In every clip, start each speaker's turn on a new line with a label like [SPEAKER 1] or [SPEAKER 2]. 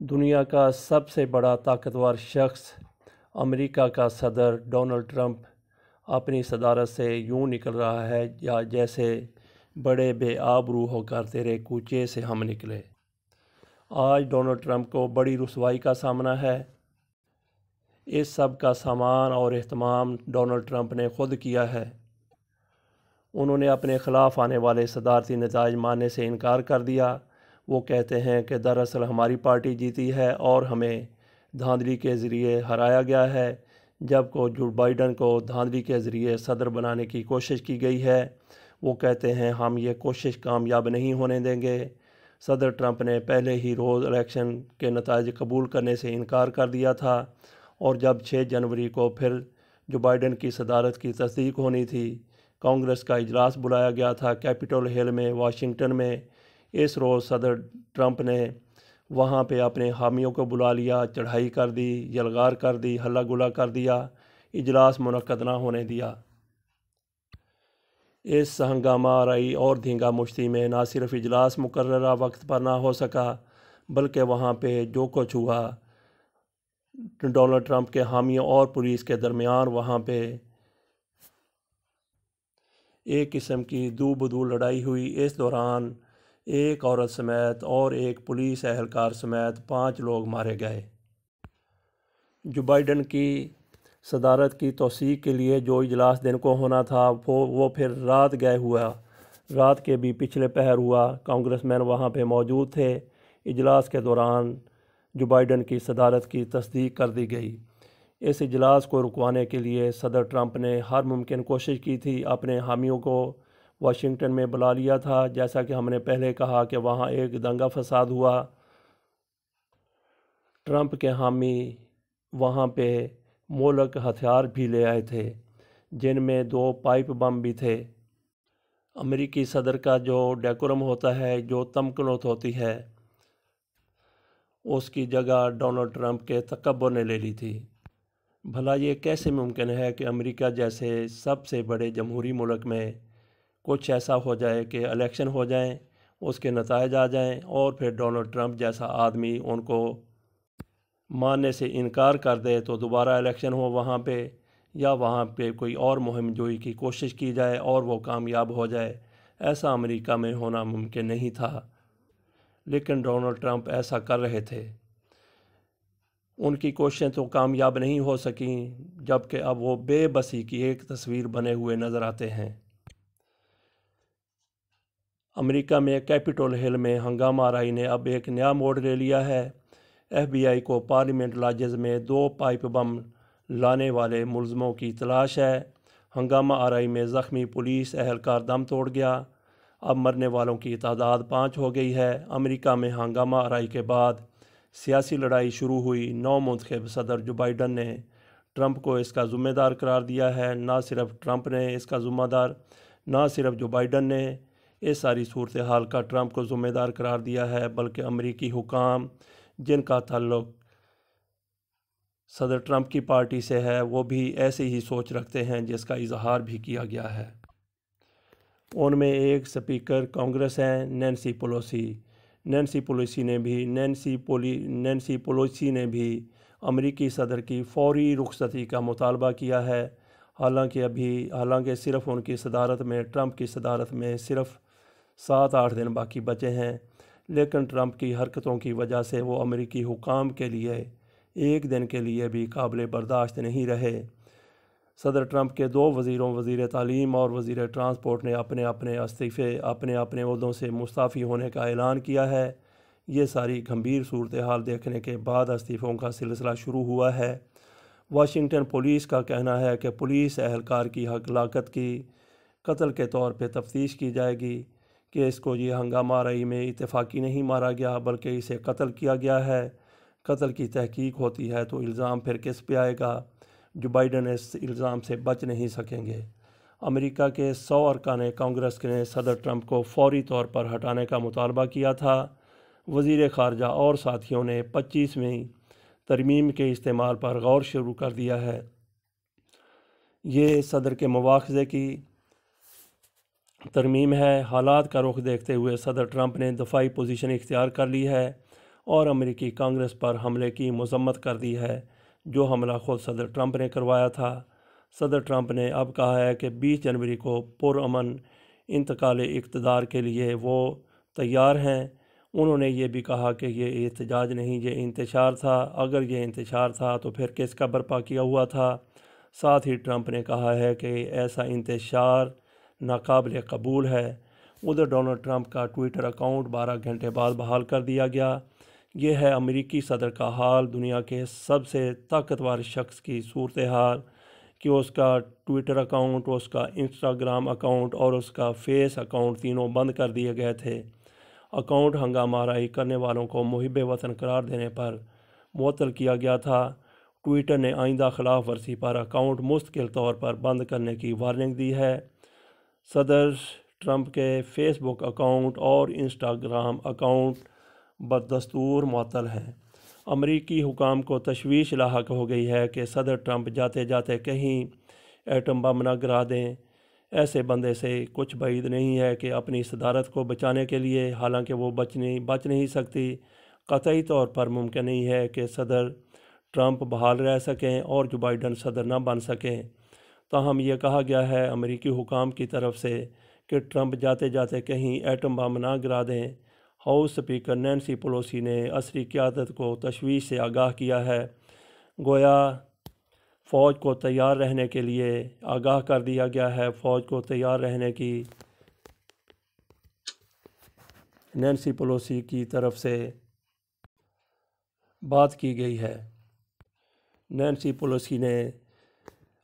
[SPEAKER 1] दुनिया का सबसे बड़ा ताकतवर शख्स अमेरिका का सदर डोनाल्ड ट्रंप अपनी सदारत से यूं निकल रहा है या जैसे बड़े बेआबरू होकर तेरे कूचे से हम निकले। आज डोनाल्ड ट्रंप को बड़ी रुसवाई का सामना है। इस सब का सामान और एहतमाम डोनाल्ड ट्रंप ने खुद किया है। उन्होंने अपने ख़िलाफ़ आने वाले सदारती नताइज मानने से इनकार कर दिया। वो कहते हैं कि दरअसल हमारी पार्टी जीती है और हमें धांधली के ज़रिए हराया गया है, जबकि जो बाइडन को धांधली के ज़रिए सदर बनाने की कोशिश की गई है। वो कहते हैं हम ये कोशिश कामयाब नहीं होने देंगे। सदर ट्रंप ने पहले ही रोज़ इलेक्शन के नताइज कबूल करने से इनकार कर दिया था और जब 6 जनवरी को फिर जो बाइडन की सदारत की तस्दीक होनी थी, कांग्रेस का इजलास बुलाया गया था कैपिटल हिल में वाशिंगटन में। इस रोज़ सदर ट्रंप ने वहाँ पे अपने हामियों को बुला लिया, चढ़ाई कर दी, यलगार कर दी, हल्ला गुला कर दिया, इजलास मुनक्कद ना होने दिया। इस हंगामा आराई और धींगा मुश्ती में ना सिर्फ इजलास मुकर्ररा वक्त पर ना हो सका, बल्कि वहाँ पे जो कुछ हुआ डोनाल्ड ट्रंप के हामियों और पुलिस के दरमियान वहाँ पे एक किस्म की दू बदू लड़ाई हुई। इस दौरान एक औरत समेत और एक पुलिस एहलकार समेत 5 लोग मारे गए। जो बाइडन की सदारत की तौसीक के लिए जो इजलास दिन को होना था वो फिर रात गए हुआ। रात के भी पिछले पहर हुआ। कांग्रेसमैन वहाँ पे मौजूद थे। इजलास के दौरान जो बाइडन की सदारत की तस्दीक कर दी गई। इस इजलास को रुकवाने के लिए सदर ट्रंप ने हर मुमकिन कोशिश की थी। अपने हामियों को वाशिंगटन में बुला लिया था। जैसा कि हमने पहले कहा कि वहाँ एक दंगा फसाद हुआ। ट्रंप के हामी वहाँ पे मोलक हथियार भी ले आए थे, जिनमें 2 पाइप बम भी थे। अमेरिकी सदर का जो डेकोरम होता है, जो तमकनोत होती है, उसकी जगह डोनाल्ड ट्रंप के तकब्बुर ने ले ली थी। भला ये कैसे मुमकिन है कि अमेरिका जैसे सबसे बड़े जमहूरी मुल्क में कुछ ऐसा हो जाए कि इलेक्शन हो जाएं, उसके नताइज आ जाएं और फिर डोनाल्ड ट्रंप जैसा आदमी उनको मानने से इनकार कर दे तो दोबारा इलेक्शन हो वहाँ पे, या वहाँ पे कोई और मुहिम जोई की कोशिश की जाए और वो कामयाब हो जाए। ऐसा अमेरिका में होना मुमकिन नहीं था, लेकिन डोनाल्ड ट्रंप ऐसा कर रहे थे। उनकी कोशिशें तो कामयाब नहीं हो सकीं, जबकि अब वो बेबसी की एक तस्वीर बने हुए नज़र आते हैं। अमेरिका में कैपिटल हिल में हंगामा आराई ने अब एक नया मोड़ ले लिया है। FBI को पार्लियामेंट लॉजेस में 2 पाइप बम लाने वाले मुलजमों की तलाश है। हंगामा आराई में ज़ख्मी पुलिस एहलकार दम तोड़ गया। अब मरने वालों की तादाद 5 हो गई है। अमेरिका में हंगामा आराई के बाद सियासी लड़ाई शुरू हुई। नौ मुंतखब सदर जो बाइडन ने ट्रंप को इसका ज़िम्मेदार करार दिया है। ना सिर्फ ट्रंप ने इसका ज़िम्मेदार, ना सिर्फ जो बाइडन ने इस सारी सूरत हाल का ट्रंप को ज़िम्मेदार करार दिया है, बल्कि अमेरिकी हुकाम जिनका ताल्लुक़ सदर ट्रंप की पार्टी से है, वो भी ऐसी ही सोच रखते हैं जिसका इजहार भी किया गया है। उनमें एक स्पीकर कांग्रेस हैं, नैन्सी पेलोसी ने भी अमेरिकी सदर की फौरी रुखसती का मुतालबा किया है। हालांकि सिर्फ उनकी सदारत में, ट्रंप की सदारत में सिर्फ 7-8 दिन बाकी बचे हैं, लेकिन ट्रंप की हरकतों की वजह से वो अमेरिकी हुकाम के लिए एक दिन के लिए भी काबिल बर्दाश्त नहीं रहे। सदर ट्रंप के 2 वज़ीरों, वज़ीर तालीम और वज़ीर ट्रांसपोर्ट ने अपने अपने ओहदों से मुस्ताफ़ी होने का ऐलान किया है। ये सारी गंभीर सूरत हाल देखने के बाद इस्तीफ़ों का सिलसिला शुरू हुआ है। वाशिंगटन पुलिस का कहना है कि पुलिस एहलकार की हलाकत की कत्ल के तौर पे तफ्तीश की जाएगी कि इसको ये हंगामा आराई में इत्तेफाकी नहीं मारा गया, बल्कि इसे कत्ल किया गया है। कत्ल की तहकीक होती है तो इल्ज़ाम फिर किस पे आएगा? जो बाइडन इस इल्ज़ाम से बच नहीं सकेंगे। अमेरिका के 100 अरकान कांग्रेस ने सदर ट्रंप को फौरी तौर पर हटाने का मुतालबा किया था। वज़ीर ख़ारजा और साथियों ने 25वीं तरमीम के इस्तेमाल पर गौर शुरू कर दिया है। ये सदर के मुआख़ज़े की तरमीम है। हालात का रुख देखते हुए सदर ट्रंप ने दफ़ाई पोजीशन इख्तियार कर ली है اور امریکی کانگریس پر حملے کی مذمت کر دی ہے، جو حملہ خود صدر ٹرمپ نے کروایا تھا۔ صدر ٹرمپ نے اب کہا ہے کہ 20 جنوری کو پرامن انتقال اقتدار کے لیے وہ تیار ہیں۔ انہوں نے یہ بھی کہا کہ یہ احتجاج نہیں، یہ انتشار تھا۔ اگر یہ انتشار تھا تو پھر کس کا برپا کیا ہوا تھا؟ ساتھ ہی ٹرمپ نے کہا ہے کہ ایسا انتشار ناقابل قبول ہے۔ ادھر ڈونلڈ ٹرمپ کا ٹویٹر اکاؤنٹ 12 گھنٹے بعد بحال کر دیا گیا۔ یہ ہے امریکی صدر کا حال، دنیا کے سب سے طاقتور شخص کی صورتحال کہ اس کا ٹویٹر اکاؤنٹ، اس کا انسٹاگرام اکاؤنٹ اور اس کا فیس اکاؤنٹ تینوں بند کر دیے گئے تھے۔ اکاؤنٹ ہنگامہ آرائی کرنے والوں کو محب وطن قرار دینے پر معطل کیا گیا تھا۔ ٹویٹر نے آئندہ خلاف ورزی پر اکاؤنٹ مستقل طور پر بند کرنے کی وارننگ دی ہے۔ صدر ٹرمپ کے فیس بک اکاؤنٹ اور انسٹاگرام اکاؤنٹ بدستور معطل ہیں۔ امریکی حکام کو تشویش لاحق ہو گئی ہے کہ صدر ٹرمپ جاتے جاتے کہیں ایٹم بم نہ گرا دیں۔ ایسے بندے سے کچھ بعید نہیں ہے کہ اپنی صدارت کو بچانے کے لیے، حالانکہ وہ بچ نہیں سکتی، قطعی طور پر ممکن نہیں ہے کہ صدر ٹرمپ بحال رہ سکیں اور جو بائیڈن صدر نہ بن سکیں۔ تاہم یہ کہا گیا ہے امریکی حکام کی طرف سے کہ ٹرمپ جاتے جاتے کہیں ایٹم بم نہ گرا دیں۔ ہاؤس اسپیکر نینسی پیلوسی نے عسکری قیادت کو تشویش سے آگاہ کیا ہے، گویا فوج کو تیار رہنے کے لیے آگاہ کر دیا گیا ہے۔ فوج کو تیار رہنے کی نینسی پیلوسی کی طرف سے بات کی گئی ہے۔ نینسی پیلوسی نے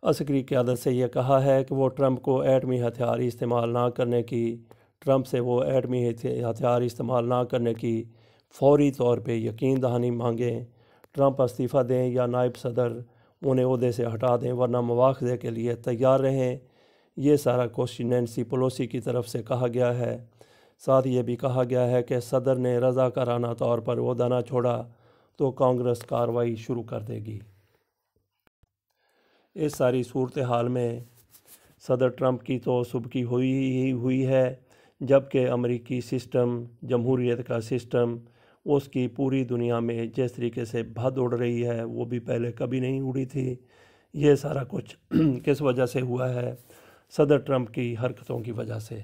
[SPEAKER 1] عسکری قیادت سے یہ کہا ہے کہ وہ ٹرمپ کو ایٹمی ہتھیار استعمال نہ کرنے کی ہتھیار استعمال نہ کرنے کی فوری طور پہ یقین دہانی مانگیں۔ ٹرمپ استعفیٰ دیں یا نائب صدر انہیں عہدے سے ہٹا دیں، ورنہ مواخذے کے لیے تیار رہیں۔ یہ سارا کچھ نینسی پیلوسی کی طرف سے کہا گیا ہے۔ ساتھ یہ بھی کہا گیا ہے کہ صدر نے رضاکارانہ طور پر عہدہ نہ چھوڑا تو کانگریس کارروائی شروع کر دے گی۔ اس ساری صورتحال میں صدر ٹرمپ کی تو سبکی ہوئی ہے، جبکہ امریکی سسٹم، جمہوریت کا سسٹم، اس کی پوری دنیا میں جس طریقے سے بھد اڑ رہی ہے وہ بھی پہلے کبھی نہیں اڑی تھی۔ یہ سارا کچھ کس وجہ سے ہوا ہے؟ صدر ٹرمپ کی حرکتوں کی وجہ سے۔